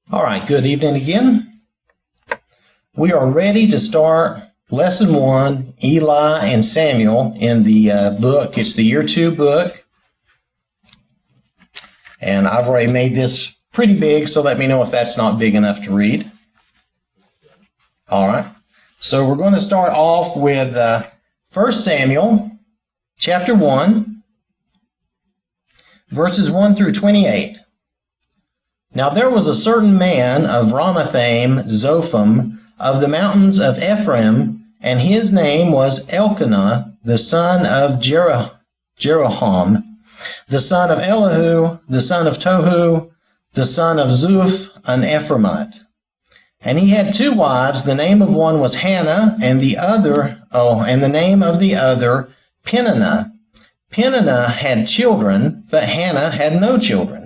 All right, good evening again. We are ready to start Lesson 1, Eli and Samuel in the book. It's the Year 2 book. And I've already made this pretty big, so let me know if that's not big enough to read. All right, so we're going to start off with 1 Samuel chapter 1, verses 1 through 28. Now there was a certain man of Ramathaim Zophim of the mountains of Ephraim, and his name was Elkanah, the son of Jeroham, the son of Elihu, the son of Tohu, the son of Zuph, an Ephraimite. And he had two wives. The name of one was Hannah, and the name of the other Peninnah. Peninnah had children, but Hannah had no children.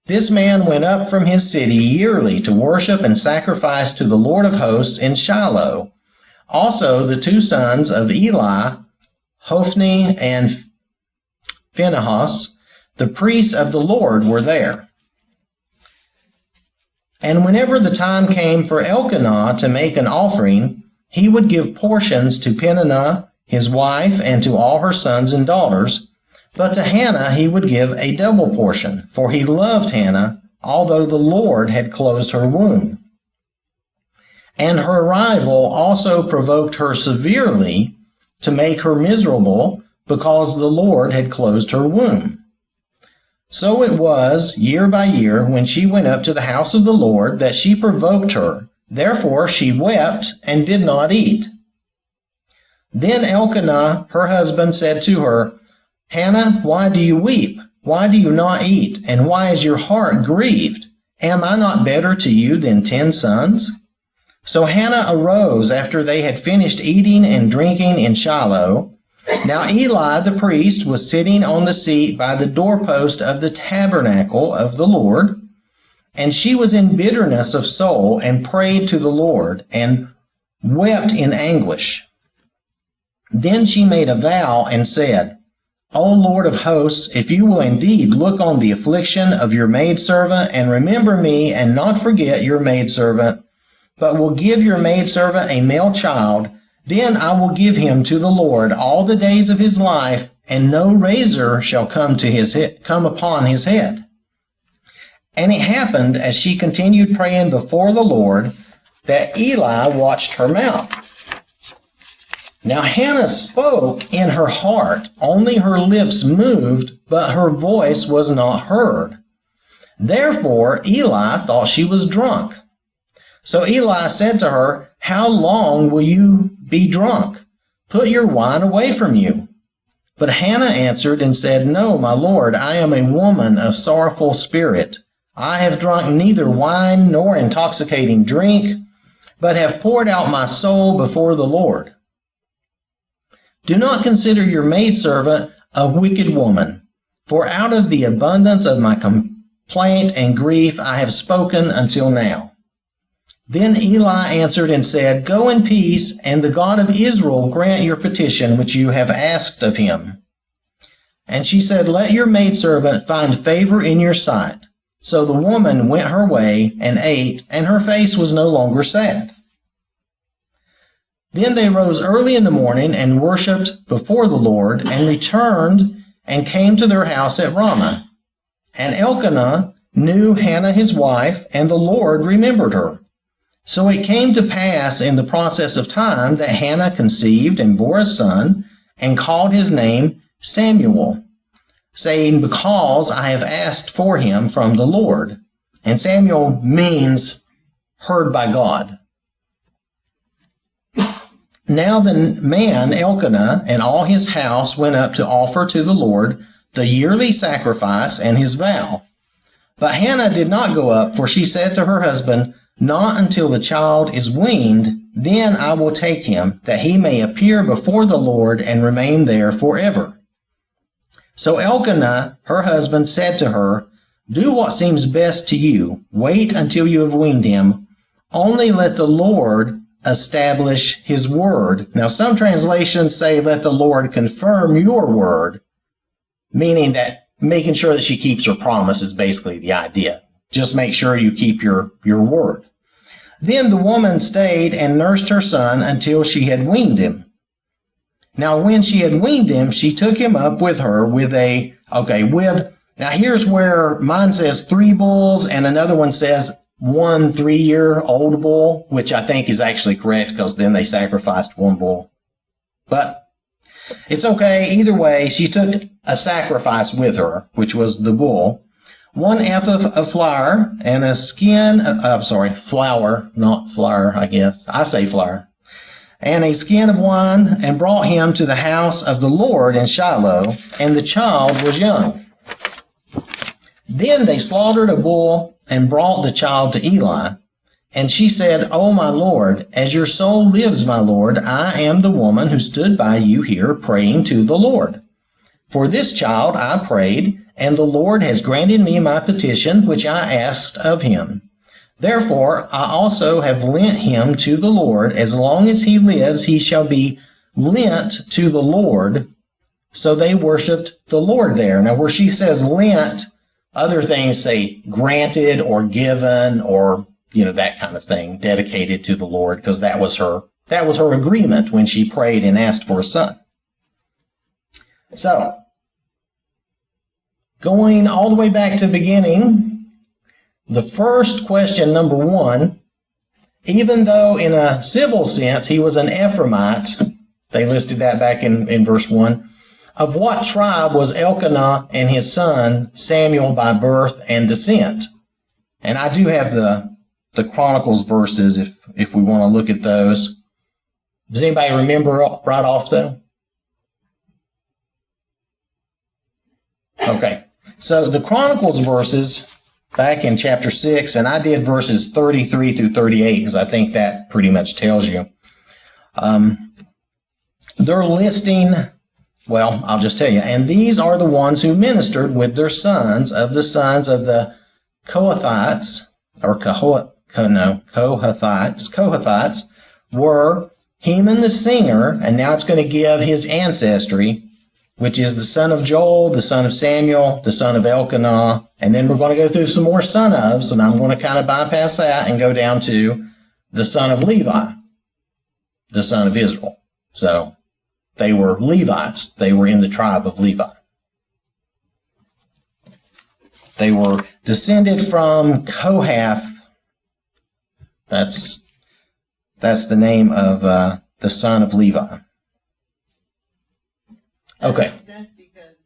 This man went up from his city yearly to worship and sacrifice to the Lord of hosts in Shiloh. Also the two sons of Eli, Hophni and Phinehas, the priests of the Lord, were there. And whenever the time came for Elkanah to make an offering, he would give portions to Peninnah, his wife, and to all her sons and daughters. But to Hannah he would give a double portion, for he loved Hannah, although the Lord had closed her womb. And her rival also provoked her severely to make her miserable, because the Lord had closed her womb. So it was, year by year, when she went up to the house of the Lord, that she provoked her. Therefore she wept and did not eat. Then Elkanah, her husband, said to her, Hannah, why do you weep? Why do you not eat? And why is your heart grieved? Am I not better to you than 10 sons? So Hannah arose after they had finished eating and drinking in Shiloh. Now Eli the priest was sitting on the seat by the doorpost of the tabernacle of the Lord, and she was in bitterness of soul and prayed to the Lord and wept in anguish. Then she made a vow and said, O Lord of hosts, if you will indeed look on the affliction of your maidservant and remember me and not forget your maidservant, but will give your maidservant a male child, then I will give him to the Lord all the days of his life, and no razor shall come upon his head. And it happened, as she continued praying before the Lord, that Eli watched her mouth. Now Hannah spoke in her heart, only her lips moved, but her voice was not heard. Therefore Eli thought she was drunk. So Eli said to her, How long will you be drunk? Put your wine away from you. But Hannah answered and said, No, my Lord, I am a woman of sorrowful spirit. I have drunk neither wine nor intoxicating drink, but have poured out my soul before the Lord. Do not consider your maidservant a wicked woman, for out of the abundance of my complaint and grief I have spoken until now. Then Eli answered and said, Go in peace, and the God of Israel grant your petition which you have asked of him. And she said, Let your maidservant find favor in your sight. So the woman went her way and ate, and her face was no longer sad. Then they rose early in the morning and worshipped before the Lord, and returned and came to their house at Ramah. And Elkanah knew Hannah his wife, and the Lord remembered her. So it came to pass in the process of time that Hannah conceived and bore a son, and called his name Samuel, saying, Because I have asked for him from the Lord. And Samuel means heard by God. Now the man Elkanah and all his house went up to offer to the Lord the yearly sacrifice and his vow. But Hannah did not go up, for she said to her husband, Not until the child is weaned, then I will take him, that he may appear before the Lord and remain there forever. So Elkanah, her husband, said to her, Do what seems best to you. Wait until you have weaned him. Only let the Lord establish his word. Now, some translations say, let the Lord confirm your word, meaning that making sure that she keeps her promise is basically the idea. Just make sure you keep your word. Then the woman stayed and nursed her son until she had weaned him. Now when she had weaned him, she took him up with her now here's where mine says 3 bulls and another one says 1 3-year-old bull, which I think is actually correct because then they sacrificed 1 bull. But it's okay. Either way, she took a sacrifice with her, which was the bull, 1 ephah of flour and a skin, flour, not flour, I guess. I say flour. And a skin of wine, and brought him to the house of the Lord in Shiloh, and the child was young. Then they slaughtered a bull and brought the child to Eli. And she said, "O my Lord, as your soul lives, my Lord, I am the woman who stood by you here praying to the Lord. For this child I prayed, and the Lord has granted me my petition, which I asked of him. Therefore I also have lent him to the Lord. As long as he lives, he shall be lent to the Lord." So they worshipped the Lord there. Now where she says lent, other things say granted or given or, that kind of thing, dedicated to the Lord, because that was her agreement when she prayed and asked for a son. So, going all the way back to the beginning, the first question, number 1, even though in a civil sense he was an Ephraimite, they listed that back in verse 1, of what tribe was Elkanah and his son Samuel by birth and descent? And I do have the Chronicles verses if we want to look at those. Does anybody remember right off though? Okay, so the Chronicles verses back in chapter 6, and I did verses 33 through 38 because I think that pretty much tells you. They're listing, well, I'll just tell you, and these are the ones who ministered with their sons of the Kohathites, Kohathites were Heman the singer, and now it's going to give his ancestry, which is the son of Joel, the son of Samuel, the son of Elkanah, and then we're going to go through some more son ofs, and I'm going to kind of bypass that and go down to the son of Levi, the son of Israel. So they were Levites. They were in the tribe of Levi. They were descended from Kohath. That's the name of the son of Levi. Okay. That makes sense because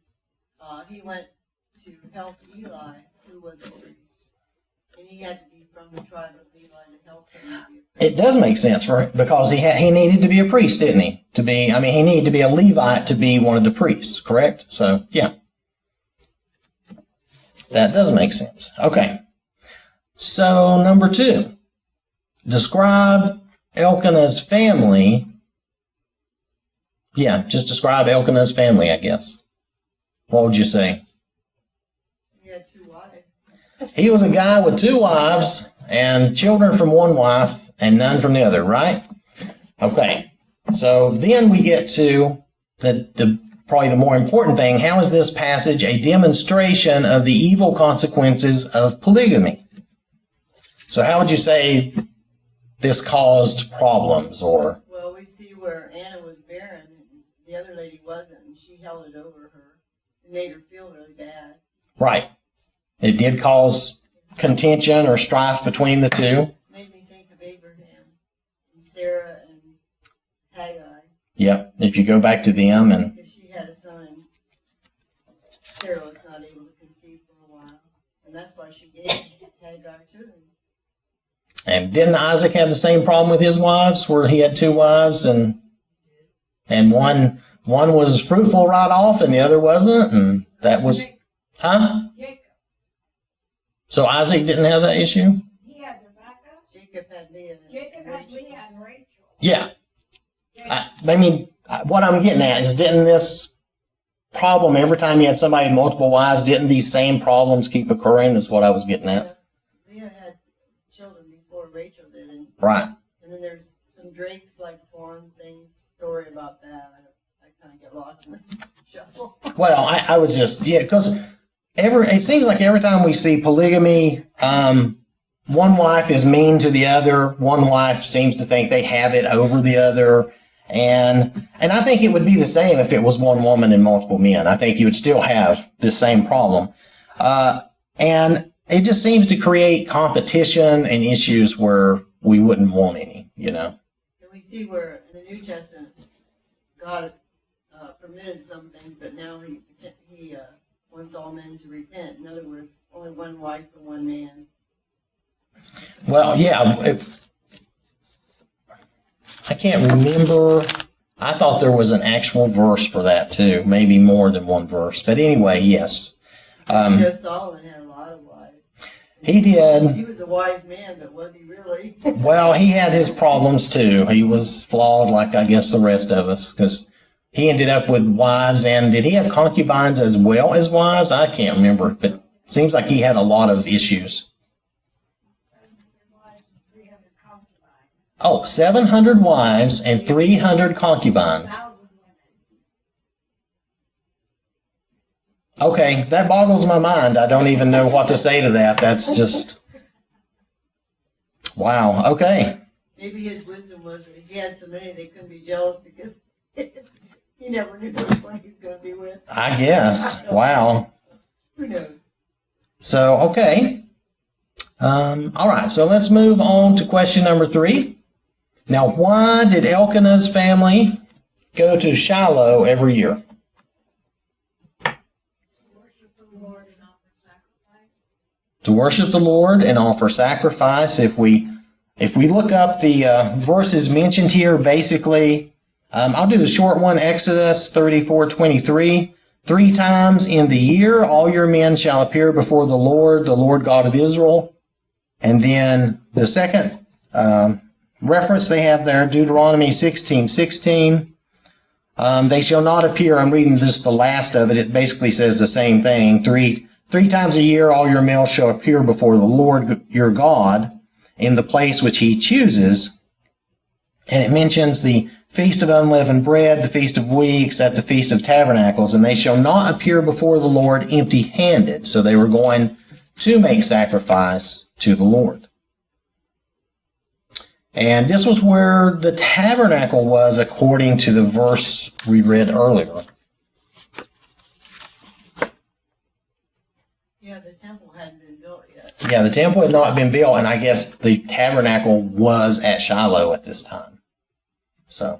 he went to help Eli, who was a priest, and he had to be from the tribe of Levi to help him. It does make sense because he needed to be a priest, didn't he? He needed to be a Levite to be one of the priests, correct? So, yeah. That does make sense. Okay. So, number 2. Describe Elkanah's family. Yeah, just describe Elkanah's family, I guess. What would you say? He had 2 wives. He was a guy with 2 wives and children from one wife and none from the other, right? Okay. So then we get to probably the more important thing. How is this passage a demonstration of the evil consequences of polygamy? So how would you say this caused problems or... Well, we see where Anna was barren and the other lady wasn't, and she held it over her. It made her feel really bad. Right. It did cause contention or strife between the 2. Made me think of Abraham and Sarah and Haggai. Yep. If you go back to them and... Because she had a son and Sarah was not able to conceive for a while. And that's why she gave Haggai to him. And didn't Isaac have the same problem with his wives, where he had 2 wives and one was fruitful right off and the other wasn't, and that was, huh? Jacob. So Isaac didn't have that issue? He had Rebecca. Jacob had Leah. Jacob had Leah and Rachel. Yeah. What I'm getting at is, didn't this problem, every time you had somebody with multiple wives, didn't these same problems keep occurring, is what I was getting at? Leah had children before Rachel did. Right. And then there's some drakes like swans things, story about that. I kind of get lost in this shuffle. Well, I was just, because it seems like every time we see polygamy, one wife is mean to the other. One wife seems to think they have it over the other. And I think it would be the same if it was one woman and multiple men. I think you would still have the same problem. And it just seems to create competition and issues where we wouldn't want any, And we see where in the New Testament, God permitted something, but now he wants all men to repent. In other words, only one wife for one man. Well, yeah. I can't remember. I thought there was an actual verse for that too, maybe more than one verse. But anyway, yes. Solomon had a lot of wives. He did. He was a wise man, but was he really? Well, he had his problems too. He was flawed like I guess the rest of us, because he ended up with wives. And did he have concubines as well as wives? I can't remember, but it seems like he had a lot of issues. 700 wives and 300 concubines. Okay, that boggles my mind. I don't even know what to say to that. That's just... Wow, okay. Maybe his wisdom was that he had so many they couldn't be jealous because he never knew which one he was going to be with. I guess. Wow. Who knows? So, okay. All right, so let's move on to question number 3. Now, why did Elkanah's family go to Shiloh every year? To worship the Lord and offer sacrifice. If we look up the verses mentioned here, basically, I'll do the short one, Exodus 34:23. 3 times in the year, all your men shall appear before the Lord God of Israel. And then the second reference they have there, Deuteronomy 16:16. They shall not appear. I'm reading just the last of it. It basically says the same thing. Three times a year, all your males shall appear before the Lord your God in the place which he chooses. And it mentions the Feast of Unleavened Bread, the Feast of Weeks, at the Feast of Tabernacles, and they shall not appear before the Lord empty-handed. So they were going to make sacrifice to the Lord. And this was where the tabernacle was, according to the verse we read earlier. Yeah, the temple hadn't been built yet. Yeah, the temple had not been built, and I guess the tabernacle was at Shiloh at this time. So,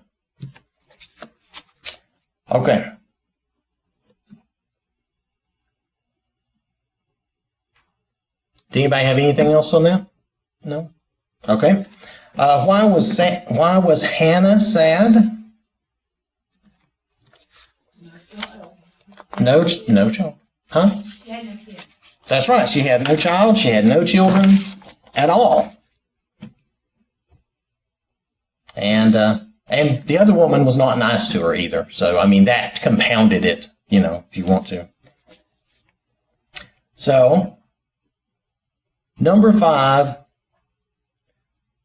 okay. Did anybody have anything else on that? No? Okay. Why was Hannah sad? No child. Huh? She had no kids. That's right. She had no child. She had no children at all. And the other woman was not nice to her either. So, I mean, that compounded it, if you want to. So, number 5.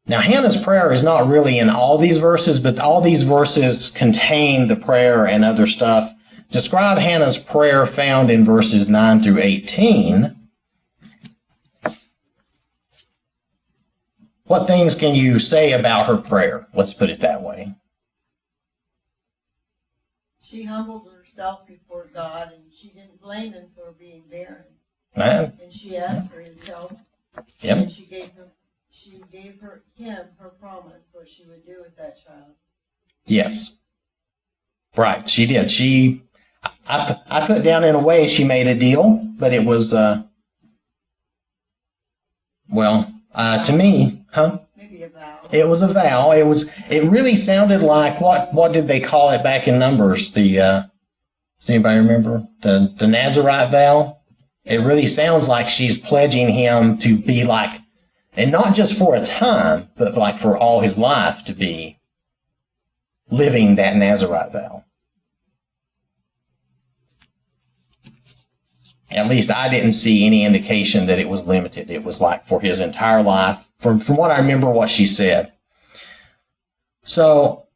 Now, Hannah's prayer is not really in all these verses, but all these verses contain the prayer and other stuff. Describe Hannah's prayer found in verses 9 through 18. What things can you say about her prayer? Let's put it that way. She humbled herself before God, and she didn't blame him for being barren. Right. And she asked for his help. Yep. And she gave him her promise, what she would do with that child. Yes. Right, she did. I put down in a way she made a deal, but it was, to me, Maybe a vow. It was a vow. It really sounded like, what did they call it back in Numbers? Does anybody remember? The Nazirite vow? It really sounds like she's pledging him to be like, and not just for a time, but like for all his life to be living that Nazirite vow. At least I didn't see any indication that it was limited. It was like for his entire life, from what I remember what she said. So,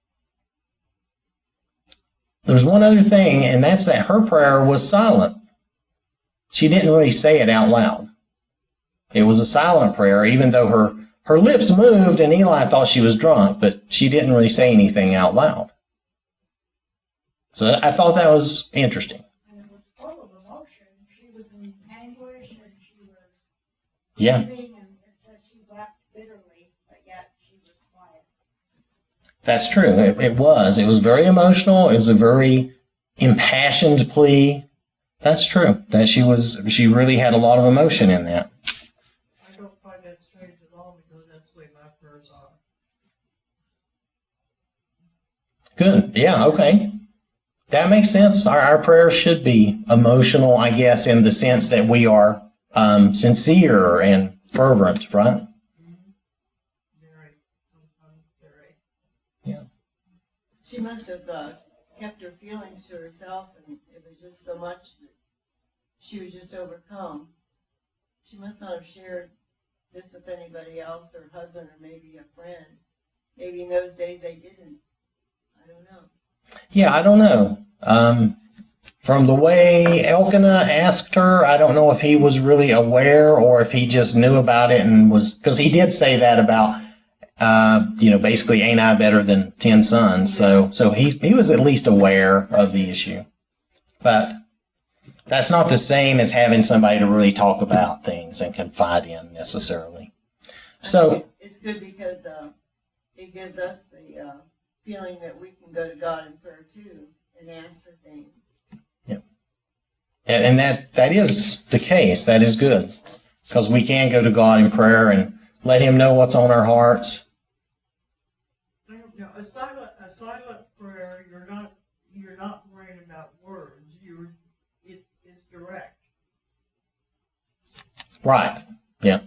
there's one other thing, and that's that her prayer was silent. she didn't really say it out loud. It was a silent prayer, even though her lips moved and Eli thought she was drunk, but she didn't really say anything out loud. So I thought that was interesting. And it was full of emotion. She was in anguish and she was Yeah. weeping, and it said she wept bitterly, but yet she was quiet. That's true. It was. It was very emotional. It was a very impassioned plea. That's true. That she really had a lot of emotion in that. I don't find that strange at all because that's the way my prayers are. Good. Yeah, okay. That makes sense. Our prayers should be emotional, I guess, in the sense that we are sincere and fervent, right? Very, sometimes very. Yeah. She must have kept her feelings to herself, and it was just so much that she was just overcome. She must not have shared this with anybody else, her husband or maybe a friend. Maybe in those days they didn't. I don't know. Yeah, I don't know. From the way Elkanah asked her, I don't know if he was really aware or if he just knew about it and was, because he did say that about, basically, ain't I better than 10 sons? So he was at least aware of the issue. But that's not the same as having somebody to really talk about things and confide in necessarily. So It's good because it gives us the feeling that we can go to God in prayer too and ask for things. yeah. And that is the case. That is good. Because we can go to God in prayer and let him know what's on our hearts. I don't know. A silent prayer, you're not worrying about words. It's direct. Right. Yeah.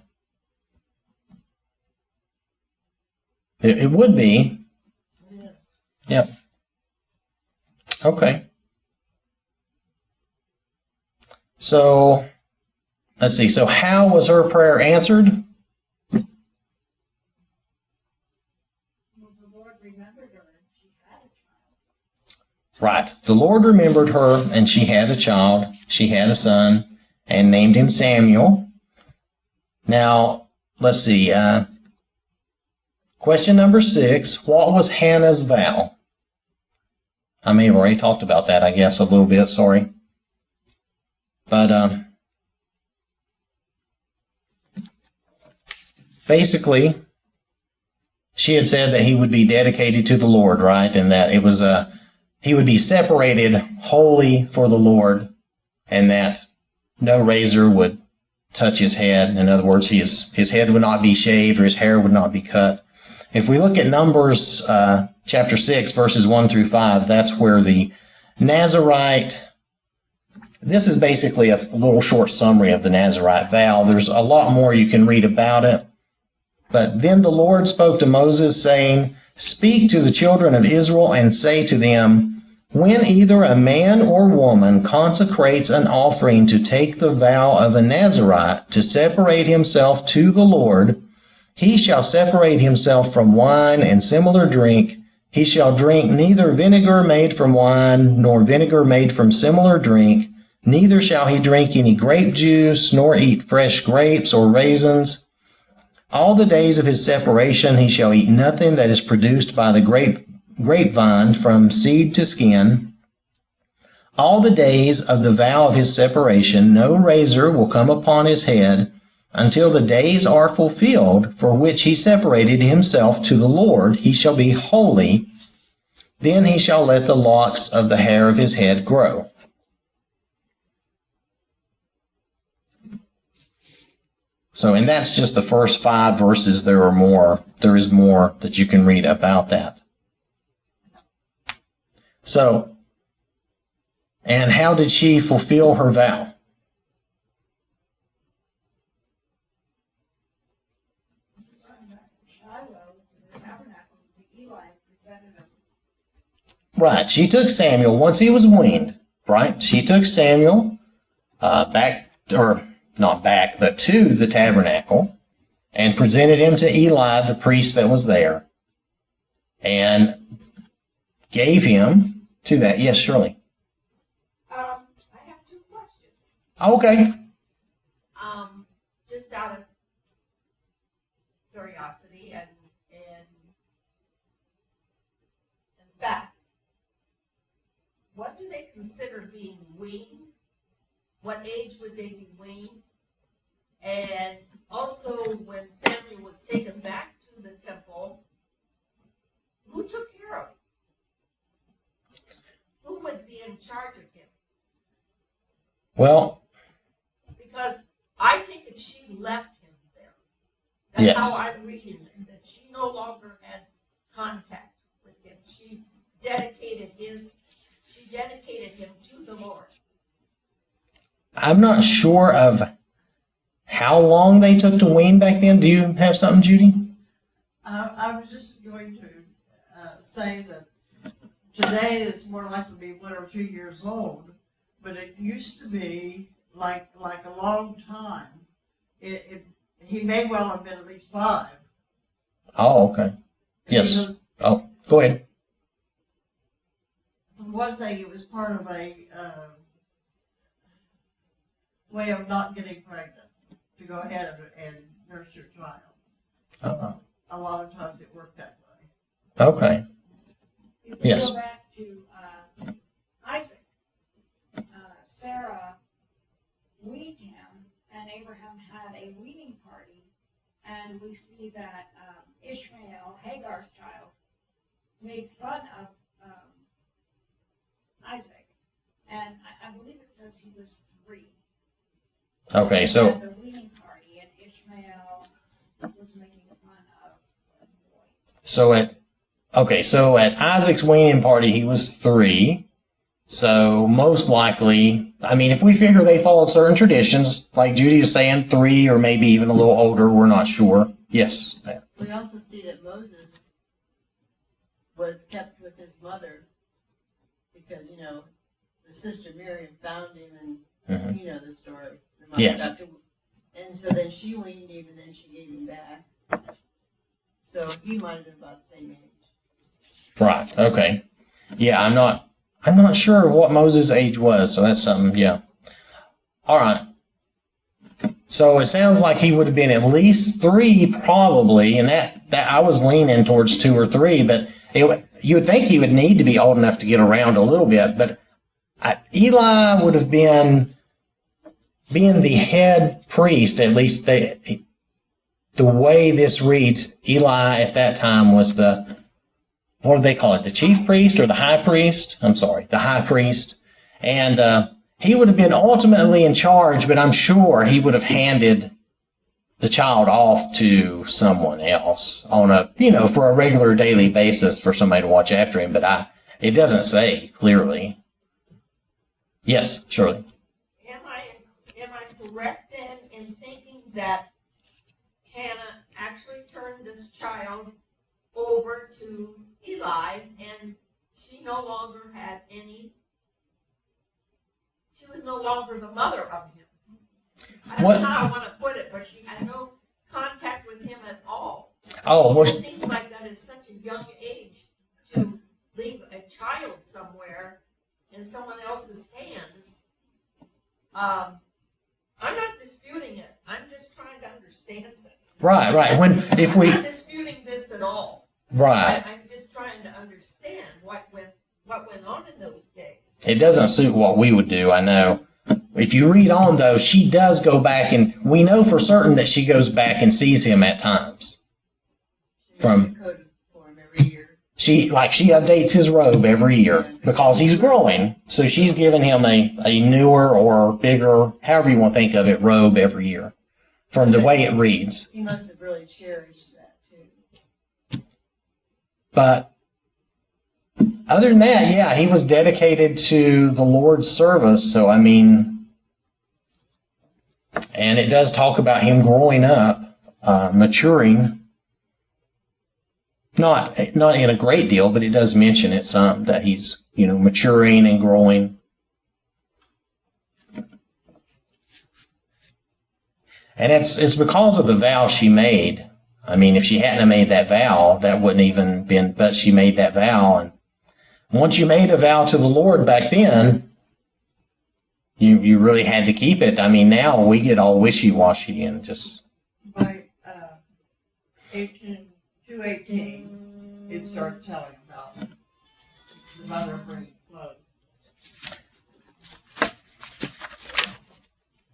It would be. Yes. Yep. Okay. So, let's see. So how was her prayer answered? Well, the Lord remembered her and she had a child. Right. The Lord remembered her, and she had a child. She had a son, and named him Samuel. Now, let's see. Question number 6. What was Hannah's vow? I may have already talked about that, I guess, a little bit. Sorry. But basically, she had said that he would be dedicated to the Lord, right? And that it was he would be separated wholly for the Lord, and that no razor would touch his head. In other words, his head would not be shaved or his hair would not be cut. If we look at Numbers chapter 6, verses 1 through 5, that's where the Nazirite, this is basically a little short summary of the Nazirite vow. There's a lot more you can read about it. But then the Lord spoke to Moses, saying, "Speak to the children of Israel and say to them, when either a man or woman consecrates an offering to take the vow of a Nazirite to separate himself to the Lord, he shall separate himself from wine and similar drink. He shall drink neither vinegar made from wine, nor vinegar made from similar drink. Neither shall he drink any grape juice, nor eat fresh grapes or raisins. All the days of his separation he shall eat nothing that is produced by the grapevine from seed to skin. All the days of the vow of his separation no razor will come upon his head, until the days are fulfilled for which he separated himself to the Lord. He shall be holy. Then he shall let the locks of the hair of his head grow." So, and that's just the first 5 verses. There is more that you can read about that. So, and how did she fulfill her vow? Shiloh, the tabernacle, Eli presented him. Right. She took Samuel once he was weaned, right? She took Samuel to the tabernacle and presented him to Eli, the priest that was there, and gave him to that. Yes, Shirley. I have 2 questions. Okay. Just out of curiosity and facts. What do they consider being weaned? What age would they be weaned? And also, when Samuel was taken back to the temple, who took care of him? Who would be in charge of him? Well, Because I take it she left him there. That's Yes. how I'm reading it, that she no longer had contact with him. She dedicated him to the Lord. I'm not sure of how long they took to wean back then. Do you have something, Judy? I was just going to say that today it's more likely to be 1 or 2 years old, but it used to be like a long time. He may well have been at least 5. Oh, okay. Yes. Because Oh, go ahead. for one thing, it was part of a way of not getting pregnant, to go ahead and nurse your child. A lot of times it worked that way. Okay. If we Yes. go back to Isaac, Sarah weaned him, and Abraham had a weaning party, and we see that Ishmael, Hagar's child, made fun of Isaac, and I believe it says he was 3. Okay, They so had the weaning party, and Ishmael was making fun of the boy. so at Isaac's weaning party he was 3. So most likely, I mean, if we figure they followed certain traditions, like Judy is saying, 3 or maybe even a little older, we're not sure. Yes. We also see that Moses was kept with his mother because, the sister Miriam found him, and Mhm. you know the story. The mother Yes. got to- And so then she weaned him, and then she gave him back. So he might have been about the same age. Right. Okay. Yeah, I'm not sure of what Moses' age was, so that's something, yeah. All right. So it sounds like he would have been at least 3 probably, and that I was leaning towards 2 or 3, but you would think he would need to be old enough to get around a little bit, but Eli would have been being the head priest, at least the way this reads, Eli at that time was what do they call it? The chief priest or the high priest? I'm sorry, the high priest. And he would have been ultimately in charge, but I'm sure he would have handed the child off to someone else on for a regular daily basis for somebody to watch after him. But it doesn't say clearly. Yes, Shirley. Am I correct then in thinking that Hannah actually turned this child over to Eli, and she no longer had she was no longer the mother of him? I don't know how I want to put it, but she had no contact with him at all. Oh, well, It seems like that is such a young age to leave a child somewhere in someone else's hands. I'm not disputing it. I'm just trying to understand it. right. I'm not disputing this at all. Right. I'm just trying to understand what went on in those days. It doesn't suit what we would do, I know. If you read on, though, she does go back, and we know for certain that she goes back and sees him at times. She makes a coat for him every year. She updates his robe every year because he's growing. So she's giving him a newer or bigger, however you want to think of it, robe every year from the way it reads. He must have really cherished that too. But other than that, yeah, he was dedicated to the Lord's service. So, I mean, and it does talk about him growing up, maturing. Not in a great deal, but it does mention it some, that he's, maturing and growing. And it's because of the vow she made. I mean, if she hadn't have made that vow, that wouldn't even been, but she made that vow. And once you made a vow to the Lord back then, you really had to keep it. I mean, now we get all wishy-washy and just... By 218, it started telling about the mother bringing clothes.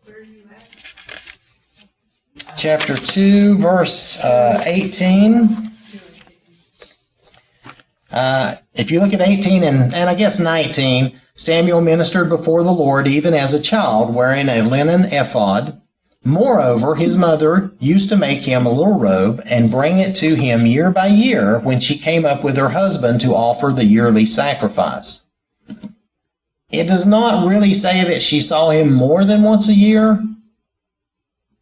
Where are you at? Chapter 2, verse 18. If you look at 18 and I guess 19, Samuel ministered before the Lord even as a child, wearing a linen ephod. Moreover, his mother used to make him a little robe and bring it to him year by year when she came up with her husband to offer the yearly sacrifice. It does not really say that she saw him more than once a year.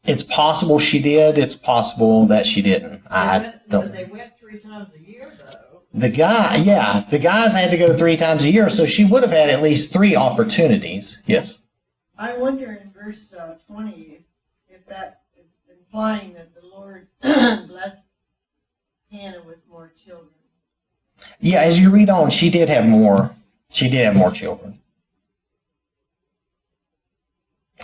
It's possible she did. It's possible that she didn't. I don't. They went 3 times a year, though. The guys had to go 3 times a year, so she would have had at least 3 opportunities. Yes. I wonder in verse 20 if that is implying that the Lord blessed Hannah with more children. Yeah, as you read on, she did have more. She did have more children.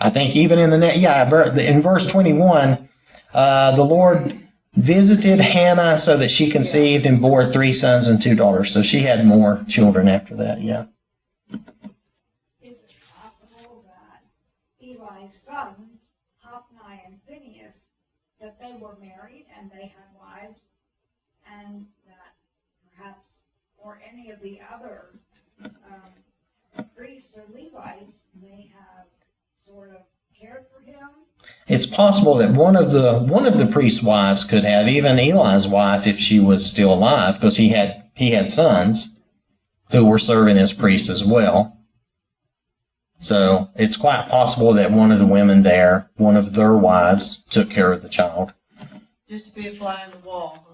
I think even in in verse 21, the Lord visited Hannah so that she conceived and bore 3 sons and 2 daughters. So she had more children after that, yeah. Is it possible that Eli's sons, Hophni and Phinehas, that they were married and they had wives, and that perhaps, or any of the other priests or Levites may have sort of cared for him? It's possible that one of the priest's wives could have, even Eli's wife, if she was still alive, because he had sons who were serving as priests as well. So it's quite possible that one of the women there, one of their wives, took care of the child. Just to be a fly on the wall,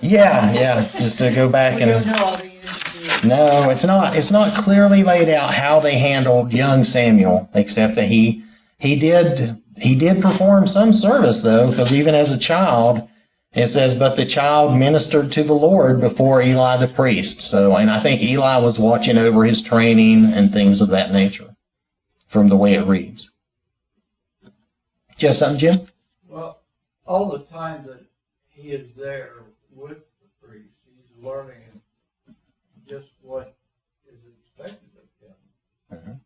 Yeah, just to go back We and... don't know all the years. No, it's not clearly laid out how they handled young Samuel, except that he did perform some service, though, because even as a child, it says, but the child ministered to the Lord before Eli the priest. So, and I think Eli was watching over his training and things of that nature from the way it reads. Do you have something, Jim? Well, all the time that he is there with the priest, he's learning just what is expected of him. Mhm.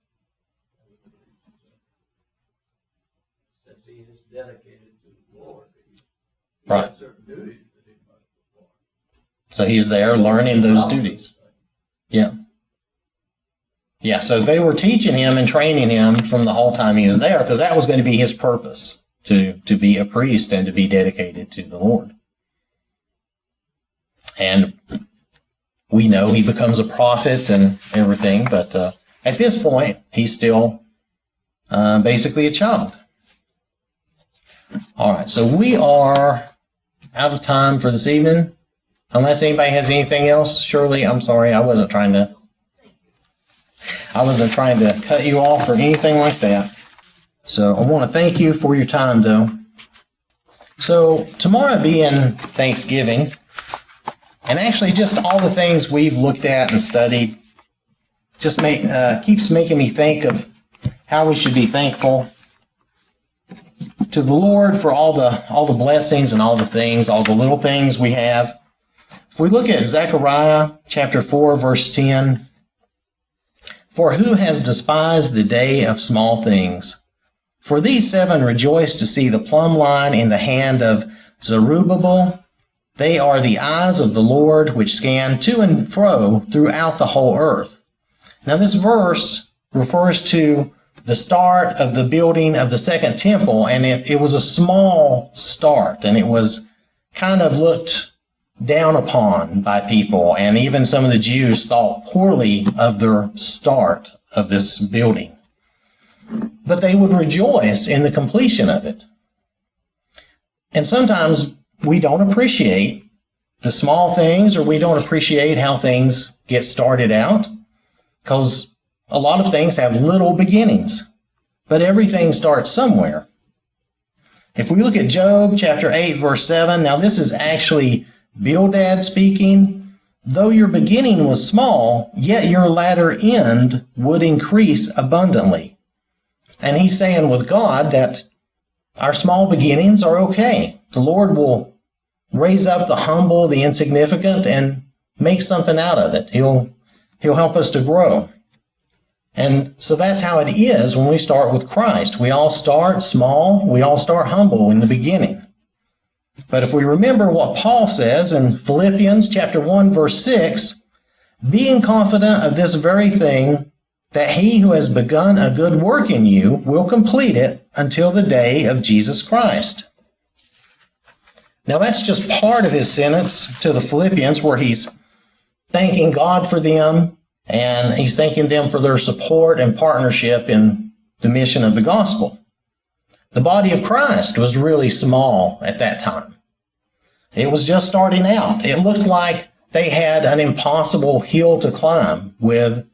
Since he is dedicated to the Lord, he Right. has certain duties that he must perform. So he's there learning those duties. Yeah. Yeah, so they were teaching him and training him from the whole time he was there, because that was going to be his purpose, to be a priest and to be dedicated to the Lord. And we know he becomes a prophet and everything, but at this point, he's still basically a child. All right, so we are out of time for this evening. Unless anybody has anything else, Shirley, I'm sorry, I wasn't trying to cut you off or anything like that. So I want to thank you for your time, though. So tomorrow being Thanksgiving, and actually just all the things we've looked at and studied just keeps making me think of how we should be thankful to the Lord for all the blessings and all the things, all the little things we have. If we look at Zechariah chapter 4, verse 10, for who has despised the day of small things? For these 7 rejoice to see the plumb line in the hand of Zerubbabel. They are the eyes of the Lord which scan to and fro throughout the whole earth. Now this verse refers to the start of the building of the second temple, and it was a small start, and it was kind of looked down upon by people, and even some of the Jews thought poorly of their start of this building. But they would rejoice in the completion of it. And sometimes we don't appreciate the small things, or we don't appreciate how things get started out, because a lot of things have little beginnings, but everything starts somewhere. If we look at Job chapter 8, verse 7, now this is actually Bildad speaking. though your beginning was small, yet your latter end would increase abundantly. And he's saying with God that our small beginnings are okay. The Lord will raise up the humble, the insignificant, and make something out of it. He'll help us to grow. And so that's how it is when we start with Christ. We all start small. We all start humble in the beginning. But if we remember what Paul says in Philippians chapter 1, verse 6, being confident of this very thing, that he who has begun a good work in you will complete it until the day of Jesus Christ. Now that's just part of his sentence to the Philippians, where he's thanking God for them, and he's thanking them for their support and partnership in the mission of the gospel. The body of Christ was really small at that time. It was just starting out. It looked like they had an impossible hill to climb, with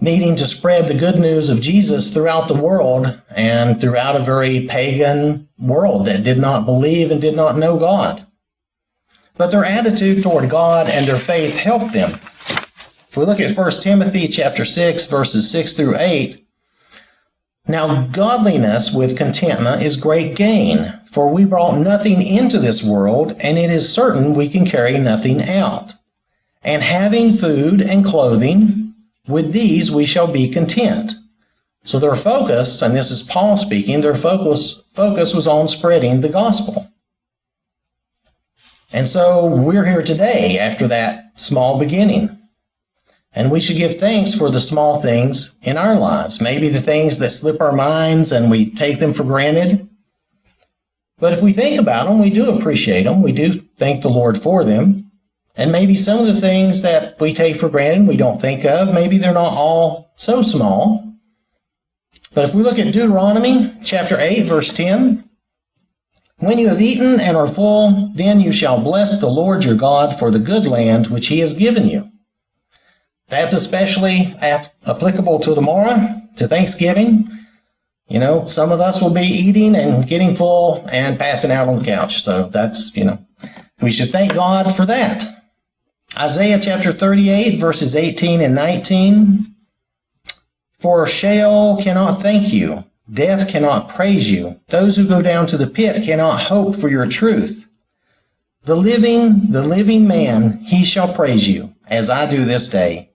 needing to spread the good news of Jesus throughout the world and throughout a very pagan world that did not believe and did not know God. But their attitude toward God and their faith helped them. If we look at 1 Timothy chapter 6, verses 6 through 8, now godliness with contentment is great gain, for we brought nothing into this world, and it is certain we can carry nothing out. And having food and clothing, with these we shall be content. So their focus, and this is Paul speaking, their focus was on spreading the gospel. And so we're here today after that small beginning. And we should give thanks for the small things in our lives. Maybe the things that slip our minds and we take them for granted. But if we think about them, we do appreciate them. We do thank the Lord for them. And maybe some of the things that we take for granted, we don't think of, maybe they're not all so small. But if we look at Deuteronomy chapter 8, verse 10, when you have eaten and are full, then you shall bless the Lord your God for the good land which he has given you. That's especially applicable to tomorrow, to Thanksgiving. You know, some of us will be eating and getting full and passing out on the couch. So that's, we should thank God for that. Isaiah chapter 38, verses 18 and 19. For Sheol cannot thank you. Death cannot praise you. Those who go down to the pit cannot hope for your truth. The living man, he shall praise you, as I do this day.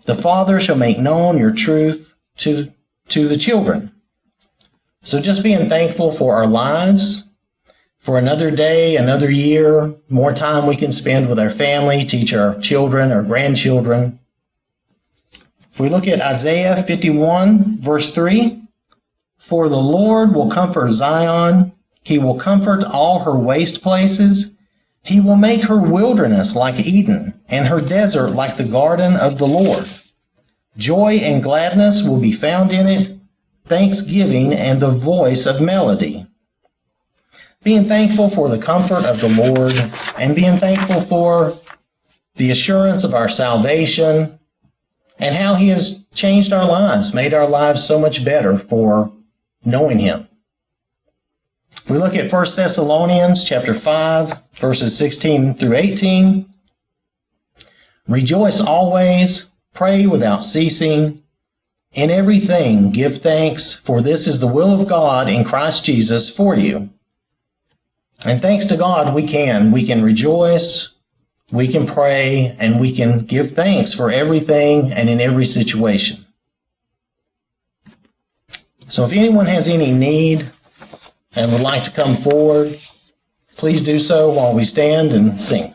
The Father shall make known your truth to the children. So just being thankful for our lives, for another day, another year, more time we can spend with our family, teach our children, our grandchildren. If we look at Isaiah 51, verse 3, for the Lord will comfort Zion. He will comfort all her waste places. He will make her wilderness like Eden, and her desert like the garden of the Lord. Joy and gladness will be found in it, thanksgiving and the voice of melody. Being thankful for the comfort of the Lord, and being thankful for the assurance of our salvation, and how he has changed our lives, made our lives so much better for knowing him. If we look at 1 Thessalonians chapter 5, verses 16 through 18, rejoice always, pray without ceasing, in everything give thanks, for this is the will of God in Christ Jesus for you. And thanks to God, we can rejoice, we can pray, and we can give thanks for everything and in every situation. So if anyone has any need and would like to come forward, please do so while we stand and sing.